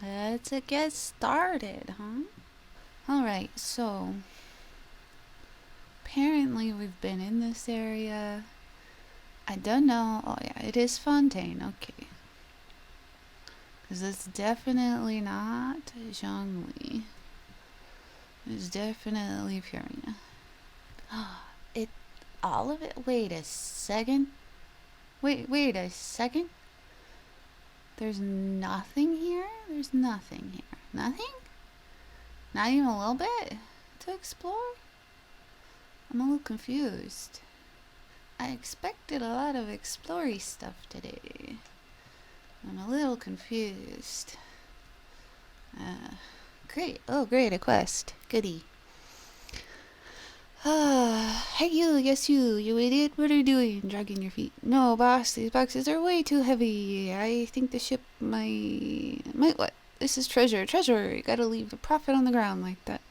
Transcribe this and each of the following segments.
Let's get started, huh? Alright, so apparently we've been in this area. I don't know. Oh, yeah, it is Fontaine. Okay. Because it's definitely not Zhongli. It's definitely Purina. It. All of it? Wait a second. Wait a second. There's nothing here? There's nothing here. Nothing? Not even a little bit to explore? I'm a little confused. I expected a lot of explory stuff today. I'm a little confused. Great. Oh, great. A quest. Goody. Hey you, yes you idiot. What are you doing? Dragging your feet. No, boss, these boxes are way too heavy. I think the ship might what? This is treasure. You gotta leave the profit on the ground like that.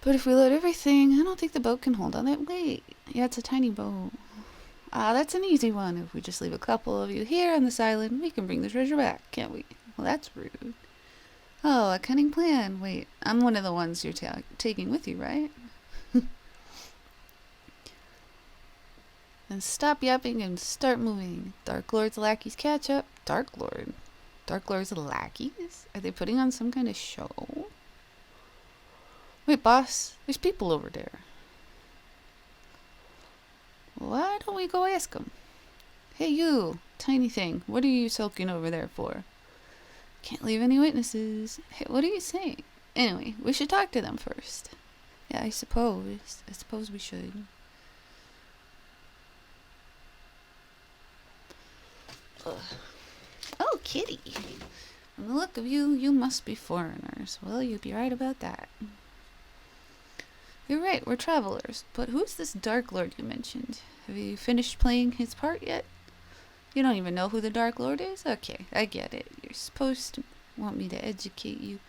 But if we load everything, I don't think the boat can hold all that weight. Yeah, it's a tiny boat. That's an easy one. If we just leave a couple of you here on this island, we can bring the treasure back, can't we? Well, that's rude. Oh, a cunning plan. Wait, I'm one of the ones you're taking with you, right? Then stop yapping and start moving. Dark Lord's lackeys catch up. Dark Lord's lackeys? Are they putting on some kind of show? Wait, boss, there's people over there. Why don't we go ask them? Hey, you, tiny thing, what are you sulking over there for? Can't leave any witnesses. Hey, what are you saying? Anyway, we should talk to them first. Yeah, I suppose we should. Ugh. Oh, kitty. From the look of you, you must be foreigners. Well, you'd be right about that. You're right, we're travelers. But who's this Dark Lord you mentioned? Have you finished playing his part yet? You don't even know who the Dark Lord is? Okay, I get it. You're supposed to want me to educate you.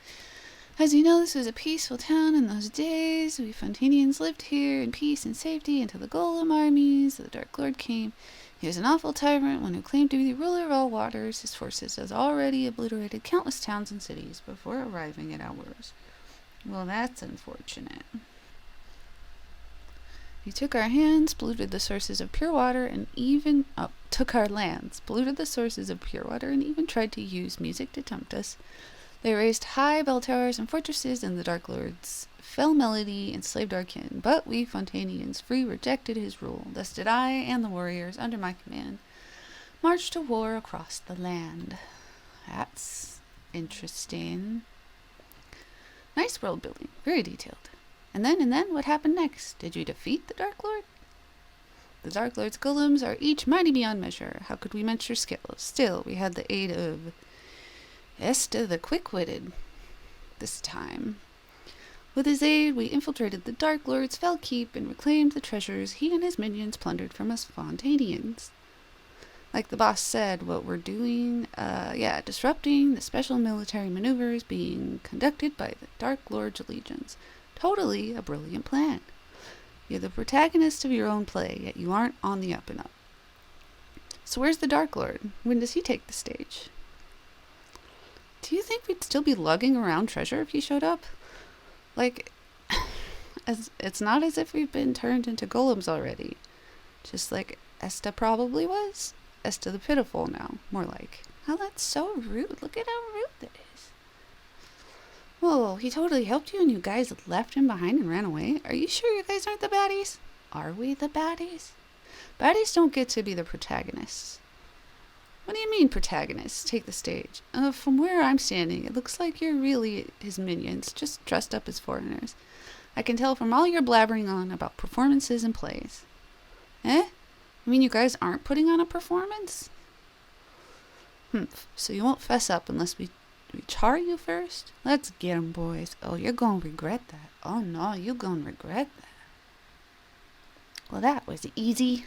As you know, this was a peaceful town in those days. We Fontanians lived here in peace and safety until the Golem armies. The Dark Lord came. He was an awful tyrant, one who claimed to be the ruler of all waters. His forces has already obliterated countless towns and cities before arriving at ours. Well, that's unfortunate. He took our hands, polluted the sources of pure water, and even took our lands, polluted the sources of pure water, and even tried to use music to tempt us. They raised high bell towers and fortresses, and the Dark Lord's fell melody enslaved our kin. But we Fontanians free rejected his rule. Thus did I and the warriors under my command march to war across the land. That's interesting. Nice world building, very detailed. And then, what happened next? Did you defeat the Dark Lord? The Dark Lord's golems are each mighty beyond measure. How could we match your skill? Still, we had the aid of Esta the Quick-Witted this time. With his aid, we infiltrated the Dark Lord's fell keep and reclaimed the treasures he and his minions plundered from us Fontanians. Like the boss said, what we're doing, disrupting the special military maneuvers being conducted by the Dark Lord's legions. Totally a brilliant plan. You're the protagonist of your own play, yet you aren't on the up and up. So where's the Dark Lord? When does he take the stage? Do you think we'd still be lugging around treasure if he showed up? Like, it's not as if we've been turned into golems already. Just like Esta probably was. Esta the Pitiful now, more like. Oh, that's so rude. Look at how rude that is. Whoa, he totally helped you and you guys left him behind and ran away? Are you sure you guys aren't the baddies? Are we the baddies? Baddies don't get to be the protagonists. What do you mean, protagonists? Take the stage. From where I'm standing, it looks like you're really his minions, just dressed up as foreigners. I can tell from all your blabbering on about performances and plays. Eh? You mean you guys aren't putting on a performance? So you won't fess up unless we char you first? Let's get 'em, boys. Oh, you're gonna regret that. Oh no, you're gonna regret that. Well, that was easy.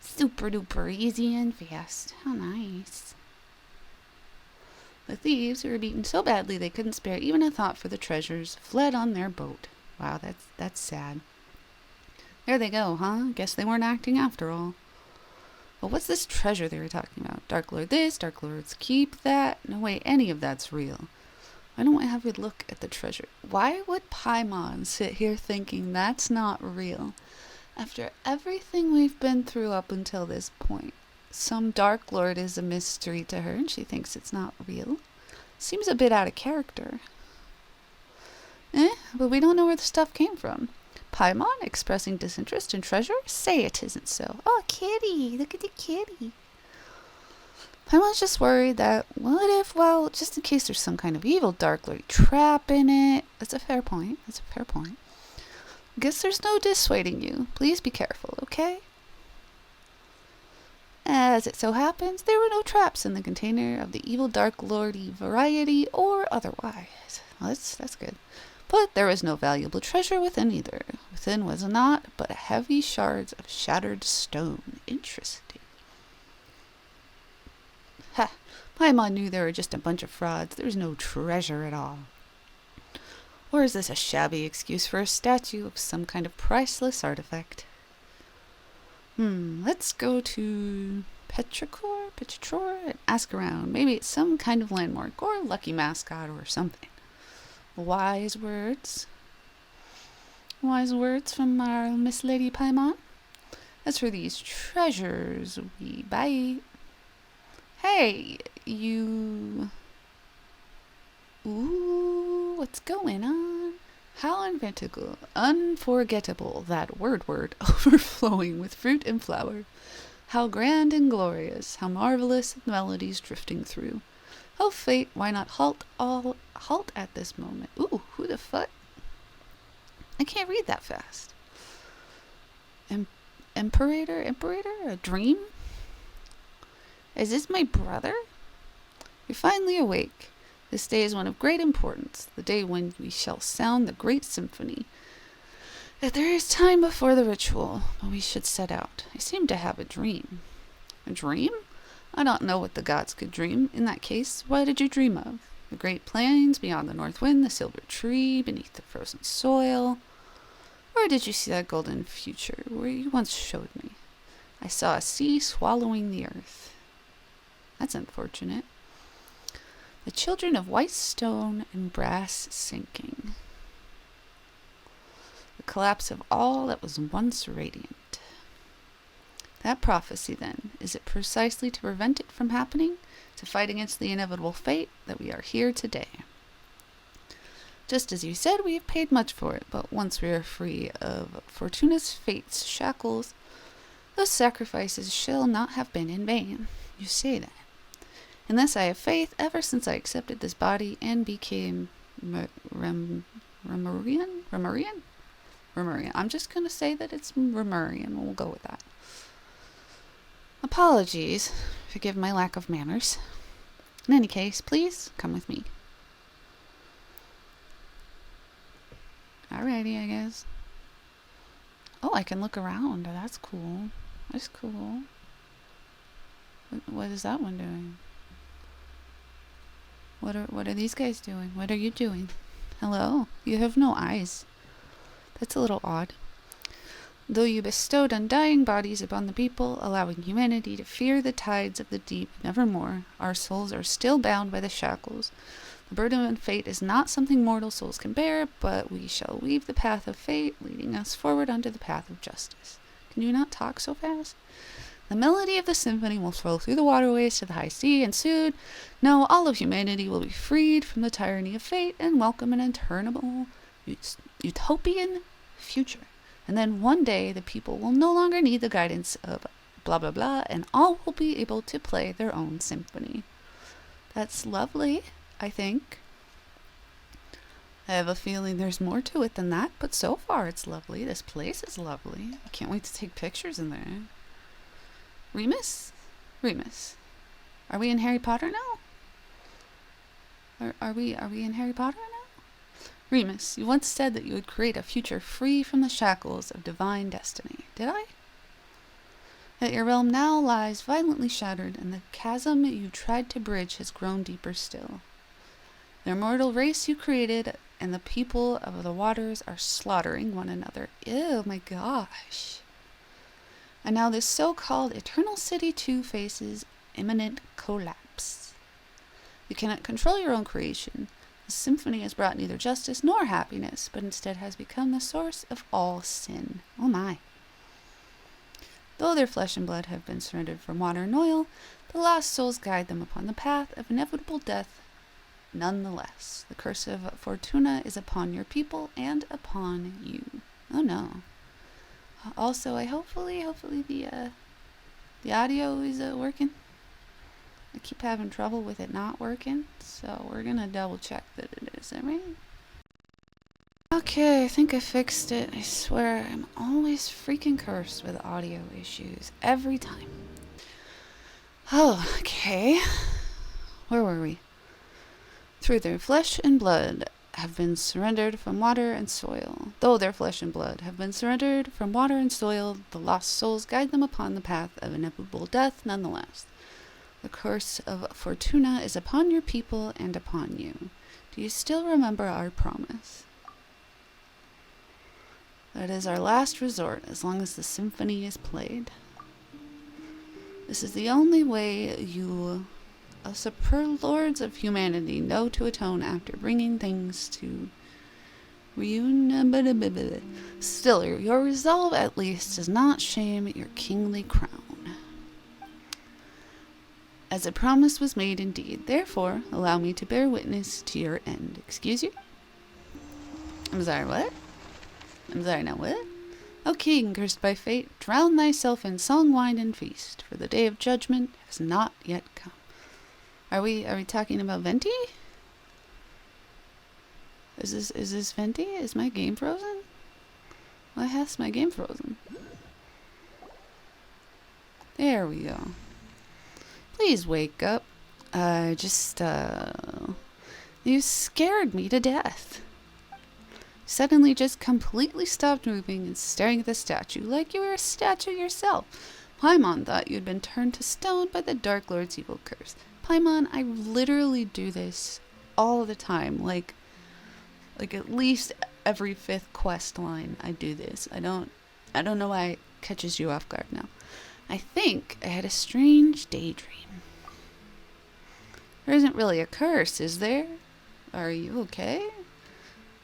Super duper easy and fast. How nice. The thieves, who were beaten so badly they couldn't spare even a thought for the treasures, fled on their boat. Wow, that's sad. There they go, huh? Guess they weren't acting after all. But what's this treasure they were talking about? Dark Lord this, Dark Lord's keep that. No way any of that's real. Why don't I have a look at the treasure? Why would Paimon sit here thinking that's not real? After everything we've been through up until this point, some Dark Lord is a mystery to her and she thinks it's not real. Seems a bit out of character. But we don't know where the stuff came from. Paimon expressing disinterest in treasure? Say it isn't so. Oh, kitty! Look at the kitty! Paimon's just worried that, just in case there's some kind of evil Dark Lord trap in it. That's a fair point. Guess there's no dissuading you. Please be careful, okay? As it so happens, there were no traps in the container of the evil Dark Lordy variety or otherwise. Well, that's good. But there was no valuable treasure within either. Within was naught but heavy shards of shattered stone. Interesting. Ha! Paimon knew they were just a bunch of frauds. There was no treasure at all. Or is this a shabby excuse for a statue of some kind of priceless artifact? Let's go to Petrichor, and ask around. Maybe it's some kind of landmark or lucky mascot or something. Wise words from our Miss Lady Paimon. As for these treasures we bite. Hey, you... Ooh, what's going on? How unforgettable, that word, overflowing with fruit and flower. How grand and glorious, how marvelous the melodies drifting through. Oh, fate, why not halt at this moment? Ooh, who the fuck? I can't read that fast. Imperator, a dream? Is this my brother? You're finally awake. This day is one of great importance, the day when we shall sound the great symphony. If there is time before the ritual, but we should set out. I seem to have a dream. A dream? I don't know what the gods could dream. In that case, what did you dream of? The great plains beyond the north wind, the silver tree beneath the frozen soil? Or did you see that golden future where you once showed me? I saw a sea swallowing the earth. That's unfortunate. The children of white stone and brass sinking. The collapse of all that was once radiant. That prophecy, then, is it precisely to prevent it from happening? To fight against the inevitable fate that we are here today? Just as you said, we have paid much for it, but once we are free of Fortuna's fate's shackles, those sacrifices shall not have been in vain. You say that. In this I have faith ever since I accepted this body and became Remurian? I'm just going to say that it's Remurian. We'll go with that. Apologies. Forgive my lack of manners. In any case, please come with me. Alrighty, I guess. Oh, I can look around. That's cool. That's cool. What is that one doing? What are these guys doing? What are you doing? Hello? You have no eyes. That's a little odd. Though you bestowed undying bodies upon the people, allowing humanity to fear the tides of the deep nevermore, our souls are still bound by the shackles. The burden of fate is not something mortal souls can bear, but we shall weave the path of fate, leading us forward onto the path of justice. Can you not talk so fast? The melody of the symphony will flow through the waterways to the high sea, and soon, all of humanity will be freed from the tyranny of fate and welcome an eternal, utopian future. And then one day, the people will no longer need the guidance of blah blah blah, and all will be able to play their own symphony. That's lovely, I think. I have a feeling there's more to it than that, but so far it's lovely. This place is lovely. I can't wait to take pictures in there. Remus? Are we in Harry Potter now? Are we in Harry Potter now? Remus, you once said that you would create a future free from the shackles of divine destiny. Did I? That your realm now lies violently shattered, and the chasm you tried to bridge has grown deeper still. The immortal race you created and the people of the waters are slaughtering one another. Ew, my gosh. And now this so-called Eternal City 2 faces imminent collapse. You cannot control your own creation. The symphony has brought neither justice nor happiness, but instead has become the source of all sin. Oh my. Though their flesh and blood have been surrendered from water and oil, the lost souls guide them upon the path of inevitable death. Nonetheless, the curse of Fortuna is upon your people and upon you. Oh no. Also, hopefully the audio is working. I keep having trouble with it not working, so we're gonna double check that it is. Alright? Okay, I think I fixed it. I swear, I'm always freaking cursed with audio issues. Every time. Oh, okay. Where were we? Through their flesh and blood have been surrendered from water and soil. Though their flesh and blood have been surrendered from water and soil, the lost souls guide them upon the path of inevitable death nonetheless. The curse of Fortuna is upon your people and upon you. Do you still remember our promise? That is our last resort as long as the symphony is played. This is the only way you, superb lords of humanity, know to atone after bringing things to reunion. Still, your resolve at least does not shame your kingly crown. As a promise was made indeed, therefore, allow me to bear witness to your end. Excuse you? I'm sorry, what? I'm sorry, now what? O king, cursed by fate, drown thyself in song, wine, and feast, for the day of judgment has not yet come. Are we talking about Venti? Is this Venti? Is my game frozen? Why has my game frozen? There we go. Please wake up. You scared me to death. Suddenly just completely stopped moving and staring at the statue like you were a statue yourself. Paimon thought you'd been turned to stone by the Dark Lord's evil curse. Paimon, I literally do this all the time. Like at least every 5th quest line I do this. I don't know why it catches you off guard now. I think I had a strange daydream. There isn't really a curse, is there? Are you okay?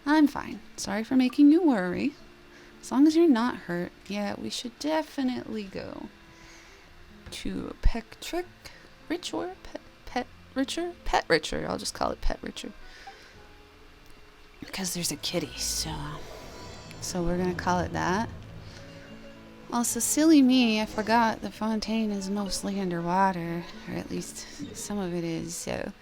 I'm fine. Sorry for making you worry. As long as you're not hurt, yeah, we should definitely go to Pet Richer. I'll just call it Pet Richer. Because there's a kitty, so we're gonna call it that. Also, silly me, I forgot the fontaine is mostly underwater, or at least some of it is, so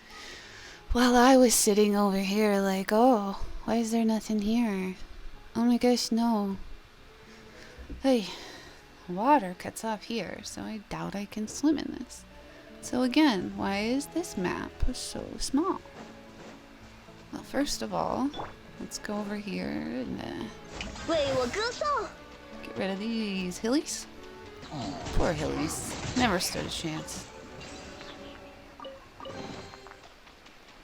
while I was sitting over here like, oh, why is there nothing here? Oh my gosh, no. Hey, water cuts off here, so I doubt I can swim in this. So again, why is this map so small? Well, first of all, let's go over here and get rid of these hillies. Poor hillies. Never stood a chance.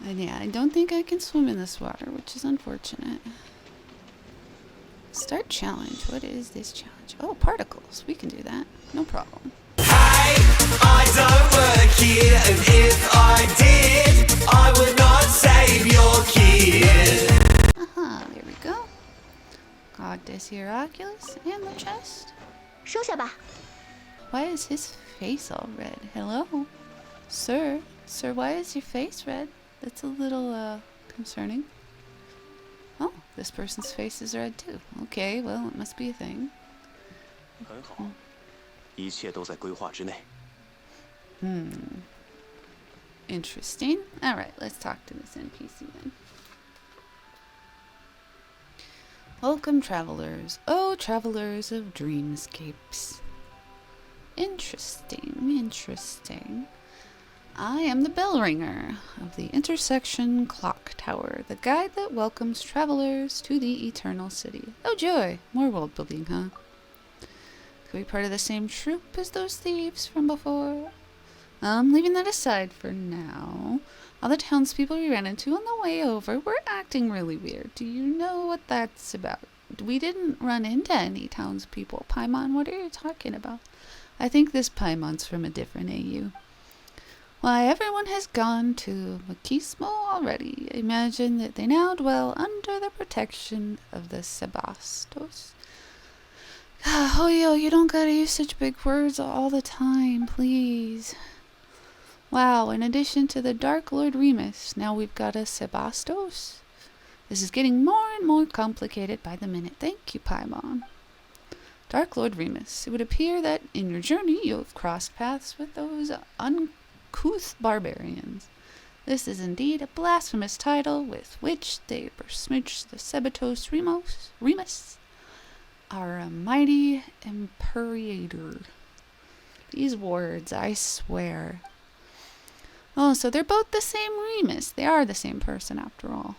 And yeah, I don't think I can swim in this water, which is unfortunate. Start challenge. What is this challenge? Oh, particles. We can do that. No problem. I don't work here, and if I did, I would not save your kid. There we go. Got this here Oculus and the chest. 收下吧。 Why is his face all red? Hello? Sir, why is your face red? That's a little, concerning. Oh, this person's face is red too. Okay, well, it must be a thing. 很好，一切都在规划之内。 Interesting. Alright, let's talk to this NPC then. Welcome, travelers. Oh, travelers of dreamscapes. Interesting. I am the bell ringer of the Intersection Clock Tower, the guide that welcomes travelers to the Eternal City. Oh joy, more world building, huh? Could we be part of the same troupe as those thieves from before? Leaving that aside for now, all the townspeople we ran into on the way over were acting really weird. Do you know what that's about? we didn't run into any townspeople. Paimon, what are you talking about? I think this Paimon's from a different AU. Why, everyone has gone to Makismo already. Imagine that they now dwell under the protection of the Sebastos. Hoyo, you don't gotta use such big words all the time, please. Wow, in addition to the Dark Lord Remus, now we've got a Sebastos. This is getting more and more complicated by the minute. Thank you, Paimon. Dark Lord Remus, it would appear that in your journey you have crossed paths with those uncouth barbarians. This is indeed a blasphemous title with which they besmirch the Sebatos Remus, our mighty imperator. These words, I swear. Oh, so they're both the same Remus. They are the same person after all.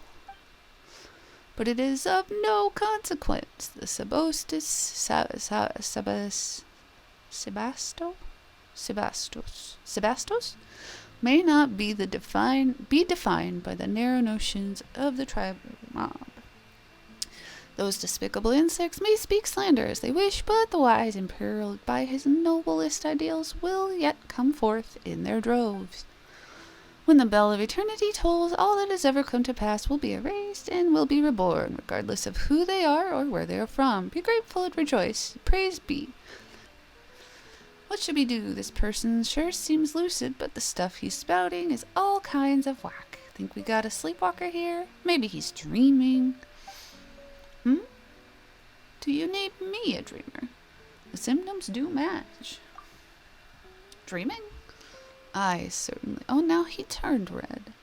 But it is of no consequence. The Sebastos may not be defined by the narrow notions of the tribe mob. Those despicable insects may speak slander as they wish, but the wise, imperiled by his noblest ideals, will yet come forth in their droves. When the bell of eternity tolls, all that has ever come to pass will be erased and will be reborn, regardless of who they are or where they are from. Be grateful and rejoice. Praise be. What should we do? This person sure seems lucid, but the stuff he's spouting is all kinds of whack. Think we got a sleepwalker here? Maybe he's dreaming. Do you name me a dreamer? The symptoms do match. Dreaming? I certainly... Oh, now he turned red.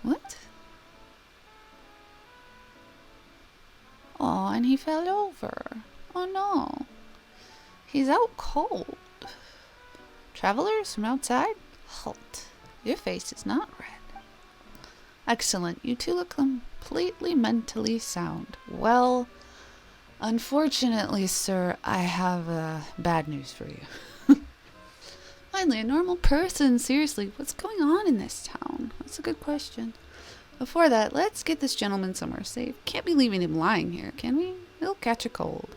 What? Oh, and he fell over. Oh, no. He's out cold. Travelers from outside? Halt. Your face is not red. Excellent. You two look completely mentally sound. Well, unfortunately, sir, I have bad news for you. Finally, a normal person. Seriously, what's going on in this town? That's a good question. Before that, let's get this gentleman somewhere safe. Can't be leaving him lying here, can we? He'll catch a cold.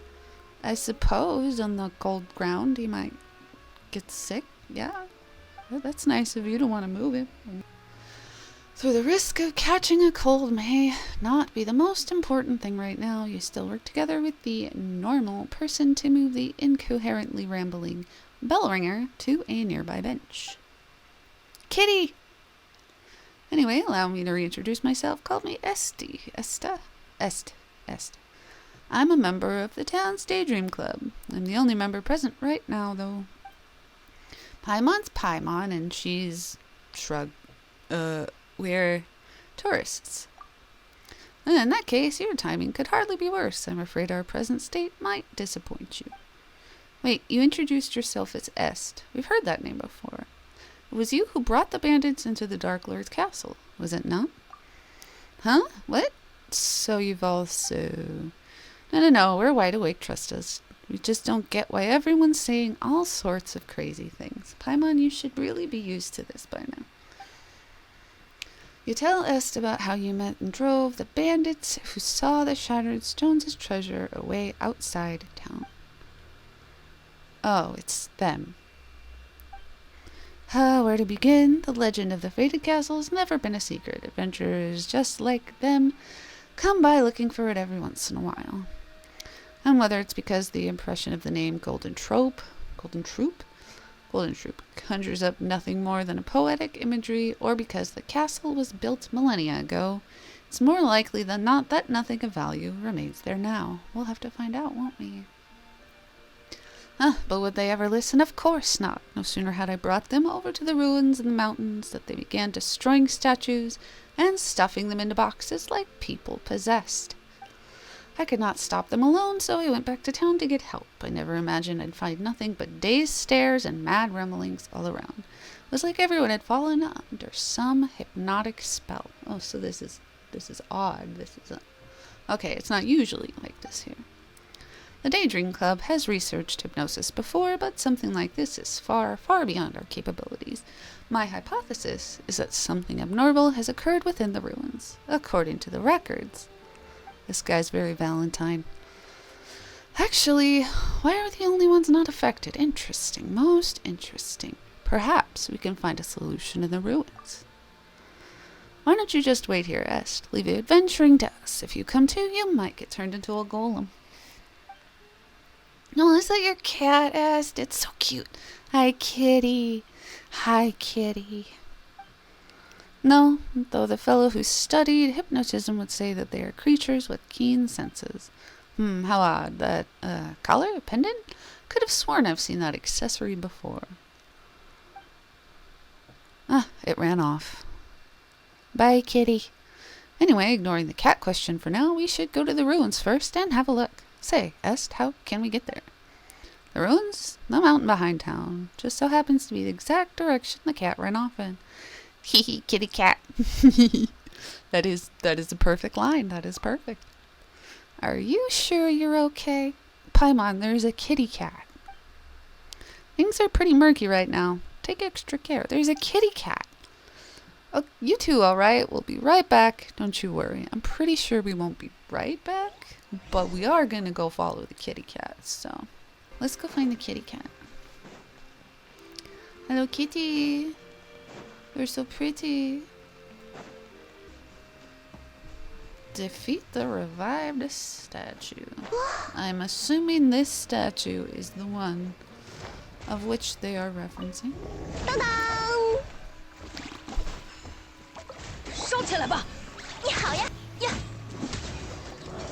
I suppose on the cold ground he might get sick. Yeah, well, that's nice of you to want to move him. So the risk of catching a cold may not be the most important thing right now. You still work together with the normal person to move the incoherently rambling bell ringer to a nearby bench. Kitty! Anyway, allow me to reintroduce myself. Call me Est. I'm a member of the town's Daydream Club. I'm the only member present right now, though. Paimon's Paimon, and she's... we're tourists. And in that case, your timing could hardly be worse. I'm afraid our present state might disappoint you. Wait, you introduced yourself as Est. We've heard that name before. It was you who brought the bandits into the Dark Lord's castle, was it not? Huh? What? So you've also... No, we're wide awake, trust us. We just don't get why everyone's saying all sorts of crazy things. Paimon, you should really be used to this by now. You tell Est about how you met and drove the bandits who saw the shattered stones' treasure away outside town. Oh, it's them. Where to begin? The legend of the fated castle has never been a secret. Adventurers just like them come by looking for it every once in a while. And whether it's because the impression of the name Golden Troop conjures up nothing more than a poetic imagery, or because the castle was built millennia ago, it's more likely than not that nothing of value remains there now. We'll have to find out, won't we? But would they ever listen? Of course not. No sooner had I brought them over to the ruins in the mountains that they began destroying statues and stuffing them into boxes like people possessed. I could not stop them alone, so I went back to town to get help. I never imagined I'd find nothing but dazed stares and mad rumblings all around. It was like everyone had fallen under some hypnotic spell. Oh, so this is odd. Okay, it's not usually like this here. The Daydream Club has researched hypnosis before, but something like this is far, far beyond our capabilities. My hypothesis is that something abnormal has occurred within the ruins. According to the records, This guy's very Valentine. Actually, why are we the only ones not affected? Interesting. Most interesting. Perhaps we can find a solution in the ruins. Why don't you just wait here, Est? Leave your adventuring to us. If you come too, you might get turned into a golem. No, is that your cat, Est? It's so cute. Hi, kitty. Hi, kitty. No, though the fellow who studied hypnotism would say that they are creatures with keen senses. How odd. That collar? A pendant? Could have sworn I've seen that accessory before. It ran off. Bye, kitty. Anyway, ignoring the cat question for now, we should go to the ruins first and have a look. Say, Est, how can we get there? The ruins? The mountain behind town. Just so happens to be the exact direction the cat ran off in. Hee hee, kitty cat. That is a perfect line. That is perfect. Are you sure you're okay? Paimon, there's a kitty cat. Things are pretty murky right now. Take extra care. There's a kitty cat. Oh, you two all right? We'll be right back. Don't you worry. I'm pretty sure we won't be right back, but we are going to go follow the kitty cat. So let's go find the kitty cat. Hello, kitty. You're so pretty. Defeat the revived statue. I'm assuming this statue is the one of which they are referencing.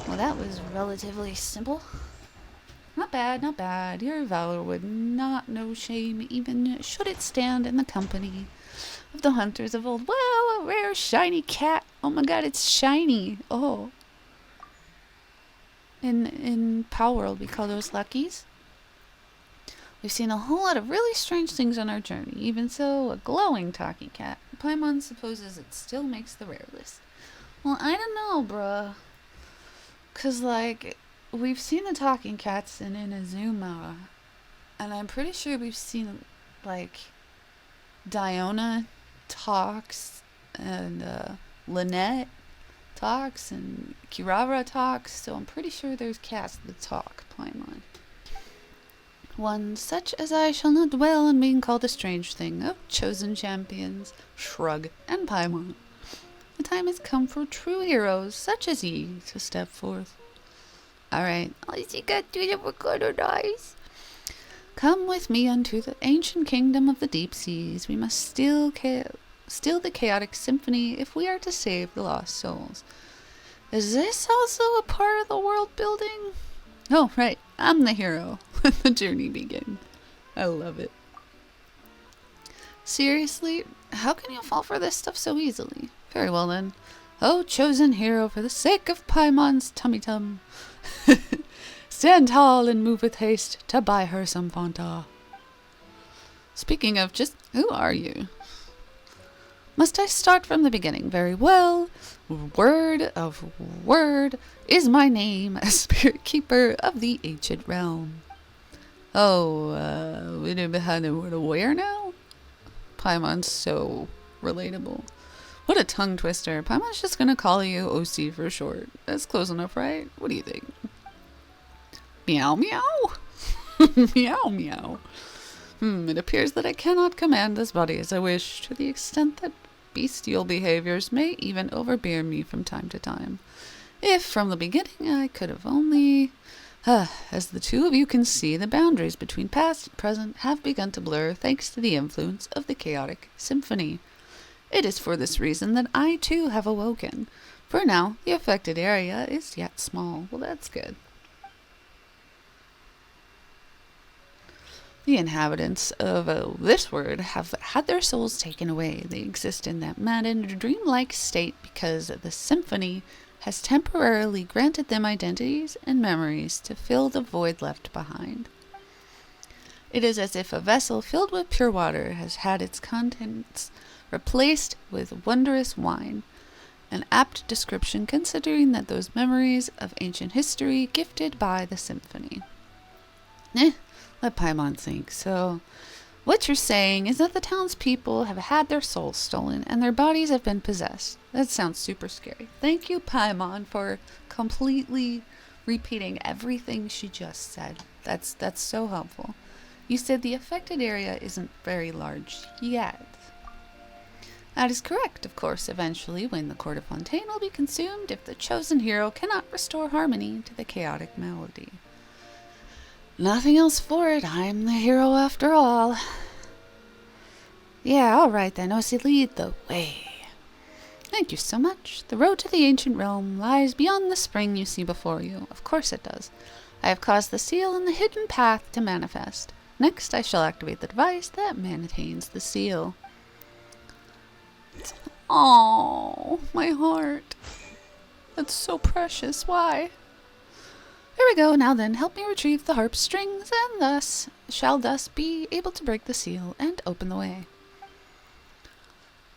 Well, that was relatively simple. Not bad, not bad. Your valor would not know shame, even should it stand in the company of the hunters of old. Well, a rare shiny cat. Oh my god, it's shiny. Oh. In Pow World, we call those luckies. We've seen a whole lot of really strange things on our journey. Even so, a glowing talking cat. Paimon supposes it still makes the rare list. Well, I don't know, bruh. 'Cause, like, we've seen the talking cats in Inazuma. And I'm pretty sure we've seen, like, Diona talks, and Lynette talks, and Kirara talks. So I'm pretty sure there's cats that talk, Paimon. One such as I shall not dwell on being called a strange thing of chosen champions, Shrug, and Paimon. The time has come for true heroes such as ye to step forth. Alright, let's get to the recognize. Come with me unto the ancient kingdom of the deep seas. We must still the chaotic symphony if we are to save the lost souls. Is this also a part of the world building? Oh, right. I'm the hero. Let the journey begin. I love it. Seriously? How can you fall for this stuff so easily? Very well then. Oh, chosen hero, for the sake of Paimon's tummy-tum. Stand tall and move with haste to buy her some Fanta. Speaking of, just who are you? Must I start from the beginning? Very well. Word of word is my name, a spirit keeper of the ancient realm. Oh, we do behind the word aware now? Paimon's so relatable. What a tongue twister. Paimon's just gonna call you OC for short. That's close enough, right? What do you think? Meow meow? Meow meow. It appears that I cannot command this body as I wish, to the extent that bestial behaviors may even overbear me from time to time. If from the beginning I could have only... as the two of you can see, the boundaries between past and present have begun to blur thanks to the influence of the chaotic symphony. It is for this reason that I too have awoken. For now, the affected area is yet small. Well, that's good. The inhabitants of this world have had their souls taken away. They exist in that maddened, dreamlike state because the symphony has temporarily granted them identities and memories to fill the void left behind. It is as if a vessel filled with pure water has had its contents replaced with wondrous wine. An apt description considering that those memories of ancient history gifted by the symphony. Let Paimon think. So, What you're saying is that the townspeople have had their souls stolen and their bodies have been possessed. That sounds super scary. Thank you, Paimon, for completely repeating everything she just said. That's so helpful. You said the affected area isn't very large yet. That is correct, of course. Eventually, when the Court of Fontaine will be consumed, if the chosen hero cannot restore harmony to the chaotic melody. Nothing else for it. I'm the hero after all. Yeah, all right then. Osi, lead the way. Thank you so much. The road to the ancient realm lies beyond the spring you see before you. Of course it does. I have caused the seal and the hidden path to manifest. Next, I shall activate the device that maintains the seal. Oh, my heart. That's so precious. Why? Here we go. Now then, help me retrieve the harp strings, and shall thus be able to break the seal and open the way.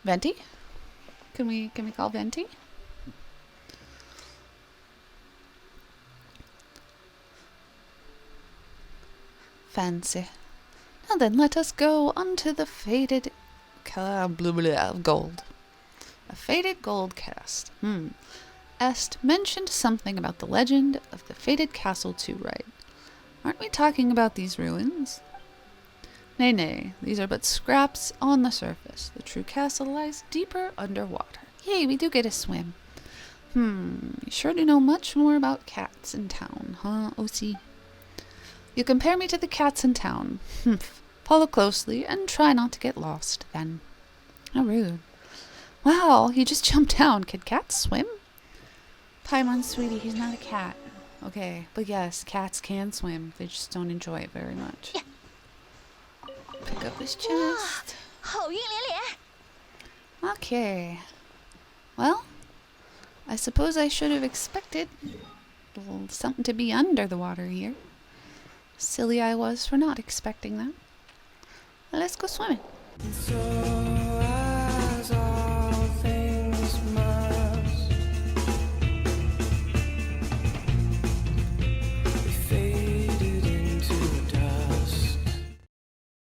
Venti? Can we call Venti? Fancy. Now then, let us go unto the fated gold. A fated gold cast. Est mentioned something about the legend of the fated castle too, right? Aren't we talking about these ruins? Nay, these are but scraps on the surface. The true castle lies deeper underwater. Yay, we do get a swim. You sure do know much more about cats in town, huh, OC? You compare me to the cats in town. Follow closely and try not to get lost, then. How rude. Wow, he just jumped down. Can cats swim? Paimon, sweetie, he's not a cat. Okay, but yes, cats can swim. They just don't enjoy it very much. Pick up his chest. Okay. Well, I suppose I should have expected something to be under the water here. Silly I was for not expecting that. Let's go swimming.